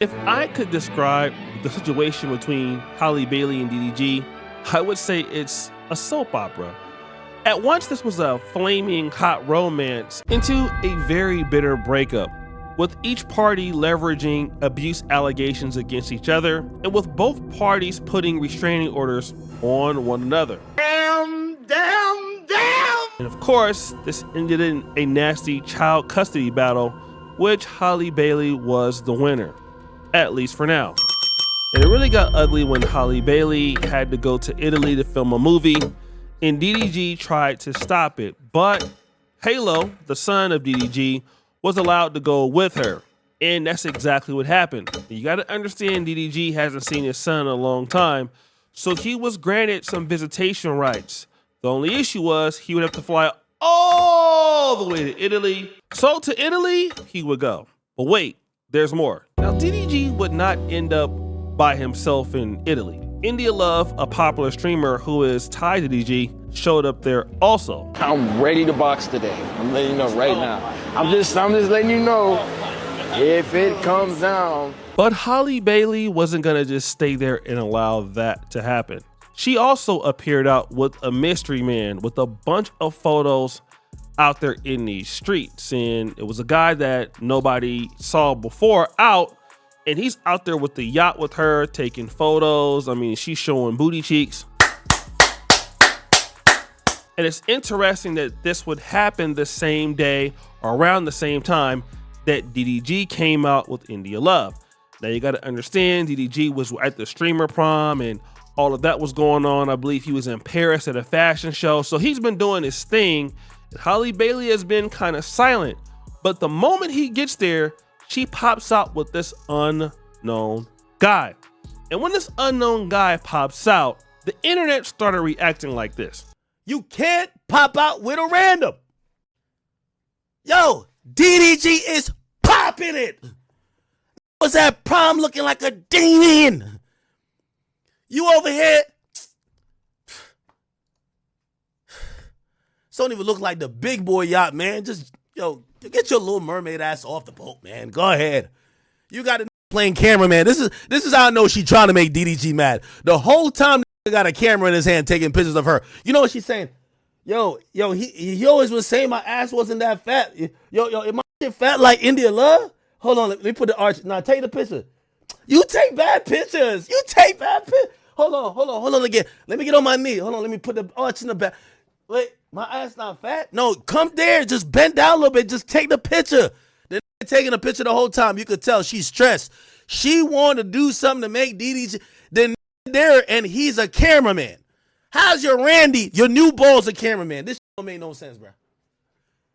If I could describe the situation between Halle Bailey and DDG, I would say it's a soap opera. At once, this was a flaming hot romance into a very bitter breakup, with each party leveraging abuse allegations against each other, and with both parties putting restraining orders on one another. Damn! And of course, this ended in a nasty child custody battle, which Halle Bailey was the winner, at least for now. And it really got ugly when Halle Bailey had to go to Italy to film a movie, and DDG tried to stop it, but Halo, the son of DDG, was allowed to go with her, and that's exactly what happened. You got to understand, DDG hasn't seen his son in a long time, so he was granted some visitation rights. The only issue was he would have to fly all the way to Italy. So to Italy, he would go. But wait, there's more. Now, DDG would not end up by himself in Italy. India Love, a popular streamer who is tied to DDG, showed up there also. I'm ready to box today. I'm letting you know right now. I'm just letting you know if it comes down. But Halle Bailey wasn't gonna just stay there and allow that to happen. She also appeared out with a mystery man with a bunch of photos out there in these streets. And it was a guy that nobody saw before out, and he's out there with the yacht with her, taking photos. I mean, she's showing booty cheeks. And it's interesting that this would happen the same day or around the same time that DDG came out with India Love. Now you got to understand, DDG was at the streamer prom and all of that was going on. I believe he was in Paris at a fashion show. So he's been doing his thing. And Halle Bailey has been kind of silent. But the moment he gets there, she pops out with this unknown guy. And when this unknown guy pops out, the internet started reacting like this. You can't pop out with a random. Yo, DDG is popping it. Was that prom looking like a demon? You over here? This don't even look like the big boy yacht, man. Just, yo, get your little mermaid ass off the boat, man. Go ahead. You got a playing cameraman. This is how I know she trying to make DDG mad. The whole time he got a camera in his hand taking pictures of her. You know what she's saying? Yo, he always was saying my ass wasn't that fat. Yo, am my shit fat like India Love? Hold on, let me put the arch. Now take the picture. You take bad pictures. You take bad pictures. Hold on again. Let me get on my knee. Hold on, let me put the arch in the back. Wait, my ass not fat? No, come there. Just bend down a little bit. Just take the picture. They're taking a picture the whole time. You could tell she's stressed. She wanted to do something to make DDG. Then there, and he's a cameraman. How's your Randy? Your new ball's a cameraman. This don't make no sense, bro.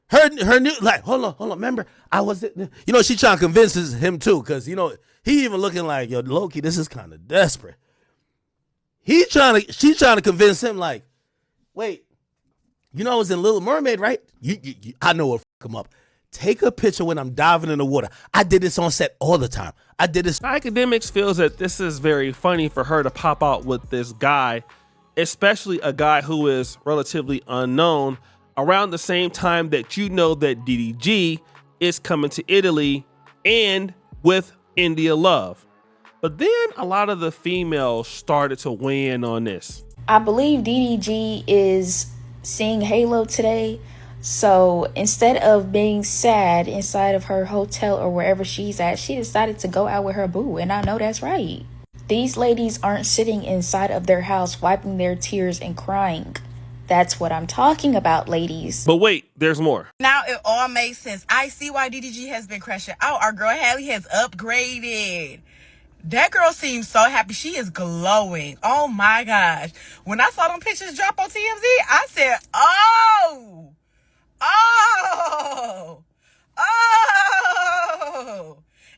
Her new, like, hold on. Remember, I was, she trying to convince him too, because, he even looking like, yo, Loki, this is kind of desperate. She's trying to convince him, like, wait, I was in Little Mermaid, right? I know what fuck him up. Take a picture when I'm diving in the water. I did this on set all the time. I did this. Academics feels that this is very funny for her to pop out with this guy, especially a guy who is relatively unknown, around the same time that you know that DDG is coming to Italy and with India Love. But then a lot of the females started to weigh in on this. I believe DDG is seeing Halo today. So instead of being sad inside of her hotel or wherever she's at, she decided to go out with her boo. And I know that's right. These ladies aren't sitting inside of their house wiping their tears and crying. That's what I'm talking about, ladies. But wait, there's more. Now it all makes sense. I see why DDG has been crashing out. Our girl Halle has upgraded. That girl seems so happy. She is glowing. Oh my gosh. When I saw them pictures drop on TMZ, I said, oh.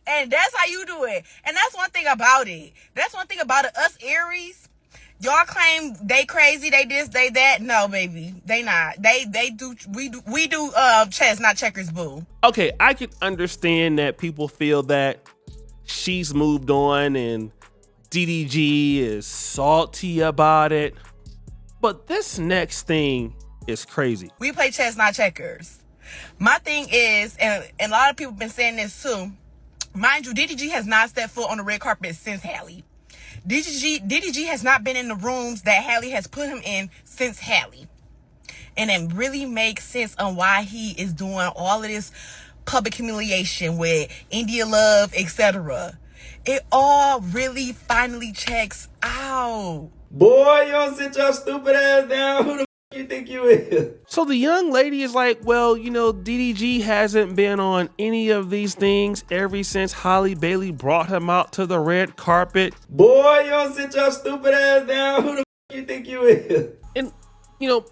And that's how you do it. And that's one thing about it. That's one thing about it. Us Aries, y'all claim they crazy, they this, they that. No, baby, they not. They do. We do chess, not checkers, boo. Okay, I can understand that people feel that she's moved on and DDG is salty about it, but this next thing is crazy. We play chess, not checkers. My thing is, and a lot of people been saying this too, Mind you, DDG has not stepped foot on the red carpet since Halle. DDG has not been in the rooms that Halle has put him in since Halle. And it really makes sense on why he is doing all of this public humiliation with India Love, etc. It all really finally checks out. Boy, you don't sit your stupid ass down. Who the you think you is? So the young lady is like, well, you know, DDG hasn't been on any of these things ever since Halle Bailey brought him out to the red carpet. Boy, you don't sit your stupid ass down. Who the you think you is? And, you know,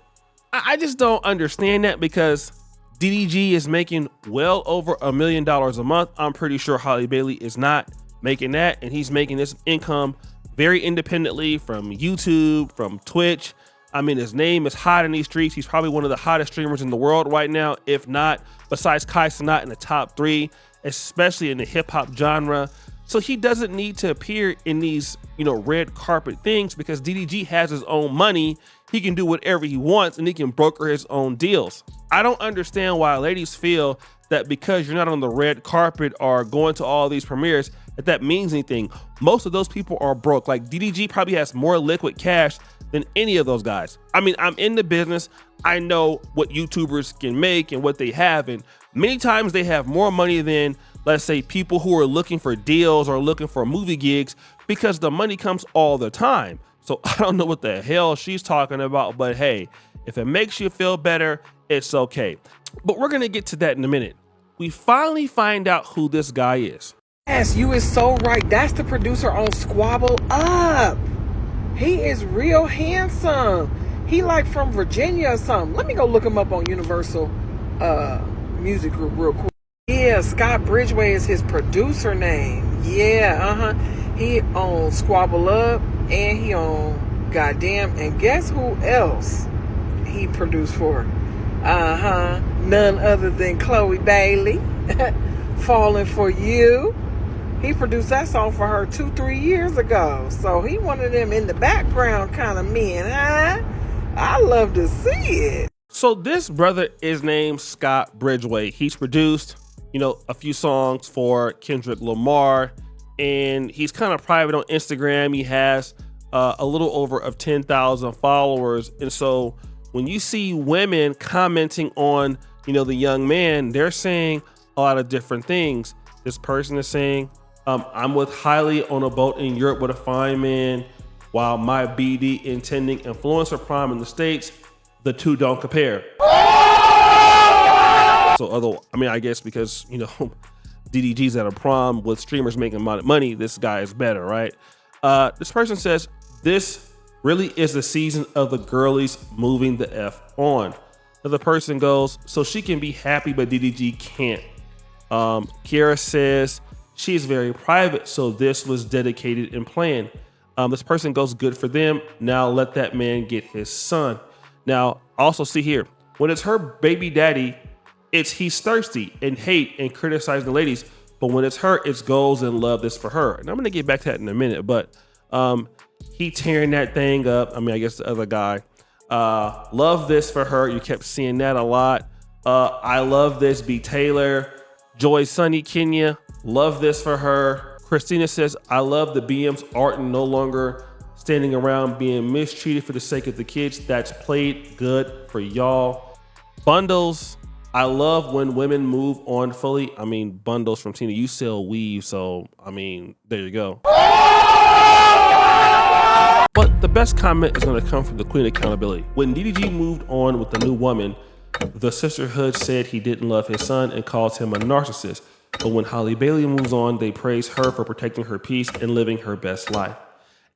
I just don't understand that, because DDG is making well over $1 million a month. I'm pretty sure Halle Bailey is not making that, and he's making this income very independently from YouTube, from Twitch. I mean, his name is hot in these streets. He's probably one of the hottest streamers in the world right now, if not, besides Kai Cenat, in the top 3, especially in the hip hop genre. So he doesn't need to appear in these, you know, red carpet things, because DDG has his own money. He can do whatever he wants, and he can broker his own deals. I don't understand why ladies feel that because you're not on the red carpet or going to all these premieres, that means anything. Most of those people are broke. Like, DDG probably has more liquid cash than any of those guys. I mean, I'm in the business. I know what YouTubers can make and what they have, and many times they have more money than, let's say, people who are looking for deals or looking for movie gigs, because the money comes all the time. So I don't know what the hell she's talking about, but hey, if it makes you feel better, it's okay. But we're gonna get to that in a minute. We finally find out who this guy is. Yes, you is so right. That's the producer on Squabble Up. He is real handsome. He like from Virginia or something. Let me go look him up on Universal Music Group real quick. Yeah, Scott Bridgeway is his producer name. Yeah, he on Squabble Up, and he on Goddamn, and guess who else he produced for? None other than Chloe Bailey. Falling for You. He produced that song for her 2-3 years ago. So he one of them in the background kind of men, huh? I love to see it. So this brother is named Scott Bridgeway. He's produced, you know, a few songs for Kendrick Lamar, and he's kind of private on Instagram. He has a little over of 10,000 followers. And so when you see women commenting on, you know, the young man, they're saying a lot of different things. This person is saying, I'm with Halle on a boat in Europe with a fine man, while my BD intending influencer prime in the States, the two don't compare. So I guess because, you know, DDG's at a prom with streamers making money, this guy is better, right? This person says, this really is the season of the girlies moving the F on. The person goes, so she can be happy, but DDG can't. Kiara says, she's very private, so this was dedicated and planned. This person goes, good for them. Now let that man get his son. Now, also see here, when it's her baby daddy, he's thirsty and hate and criticizing the ladies. But when it's her, it's goals and love this for her. And I'm gonna get back to that in a minute, but he tearing that thing up. I mean, I guess the other guy, love this for her. You kept seeing that a lot. I love this, B. Taylor. Joy Sunny Kenya, love this for her. Christina says, I love the BM's art and no longer standing around being mistreated for the sake of the kids. That's played good for y'all. Bundles, I love when women move on fully. I mean, Bundles from Tina, you sell weave, so I mean, there you go. But the best comment is gonna come from the Queen of Accountability. When DDG moved on with the new woman, the sisterhood said he didn't love his son and calls him a narcissist. But when Halle Bailey moves on, they praise her for protecting her peace and living her best life.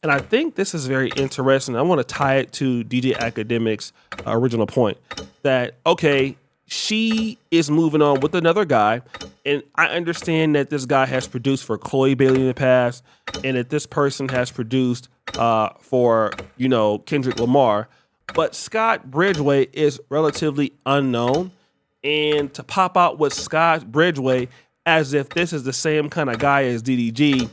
And I think this is very interesting. I want to tie it to DJ Academic's original point that, okay, she is moving on with another guy. And I understand that this guy has produced for Chloe Bailey in the past, and that this person has produced for, you know, Kendrick Lamar. But Scott Bridgeway is relatively unknown, and to pop out with Scott Bridgeway as if this is the same kind of guy as DDG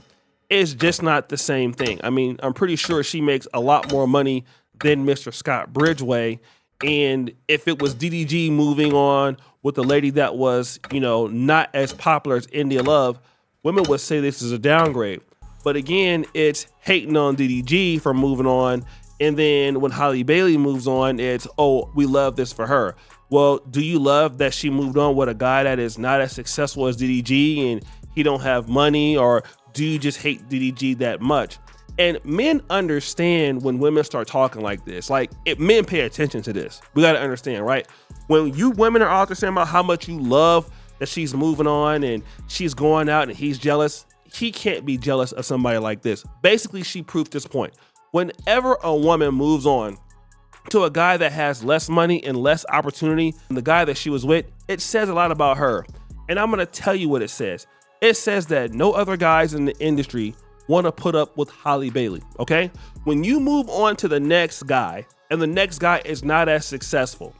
is just not the same thing. I mean, I'm pretty sure she makes a lot more money than Mr. Scott Bridgeway, and if it was DDG moving on with a lady that was, you know, not as popular as India Love, women would say this is a downgrade. But again, it's hating on DDG for moving on. And then when Halle Bailey moves on, it's, oh, we love this for her. Well, do you love that she moved on with a guy that is not as successful as DDG and he don't have money, or do you just hate DDG that much? And men understand when women start talking like this. Like, if men pay attention to this, we got to understand, right? When you women are out there saying about how much you love that she's moving on and she's going out and he's jealous, he can't be jealous of somebody like this. Basically, she proved this point. Whenever a woman moves on to a guy that has less money and less opportunity than the guy that she was with, it says a lot about her. And I'm going to tell you what it says. It says that no other guys in the industry want to put up with Halle Bailey, okay? When you move on to the next guy and the next guy is not as successful,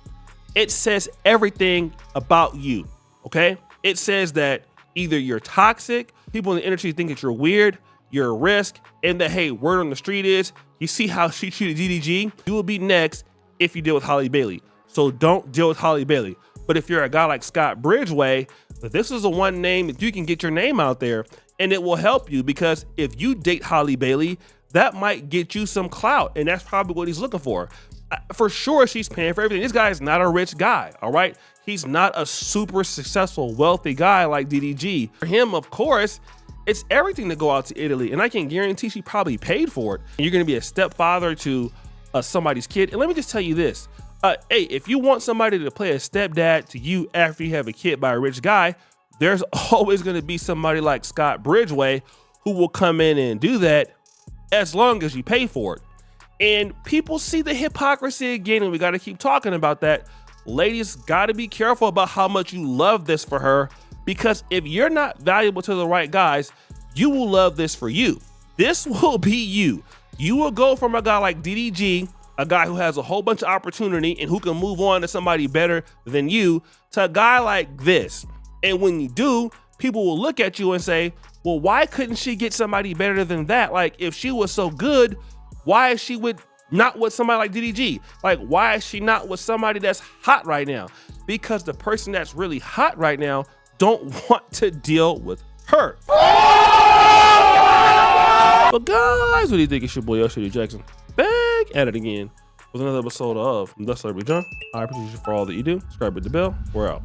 it says everything about you, okay? It says that either you're toxic, people in the industry think that you're weird, you're a risk, and that, hey, word on the street is, you see how she treated DDG, you will be next if you deal with Halle Bailey. So don't deal with Halle Bailey. But if you're a guy like Scott Bridgeway, this is the one name that you can get your name out there, and it will help you, because if you date Halle Bailey, that might get you some clout, and that's probably what he's looking for. For sure, she's paying for everything. This guy is not a rich guy, all right? He's not a super successful, wealthy guy like DDG. For him, of course, it's everything to go out to Italy, and I can guarantee she probably paid for it. You're gonna be a stepfather to somebody's kid, and let me just tell you this. Hey, if you want somebody to play a stepdad to you after you have a kid by a rich guy, there's always going to be somebody like Scott Bridgeway who will come in and do that as long as you pay for it. And people see the hypocrisy again, and we got to keep talking about that. Ladies, got to be careful about how much you love this for her, because if you're not valuable to the right guys, you will love this for you. This will be you. You will go from a guy like DDG, a guy who has a whole bunch of opportunity and who can move on to somebody better than you, to a guy like this. And when you do, people will look at you and say, well, why couldn't she get somebody better than that? Like, if she was so good, why is she not with somebody like DDG? Like, why is she not with somebody that's hot right now? Because the person that's really hot right now don't want to deal with her. But guys, what do you think? It's your boy, Yoshi Jackson, back at it again with another episode of The Celebrity John. I appreciate you for all that you do. Subscribe, hit the bell. We're out.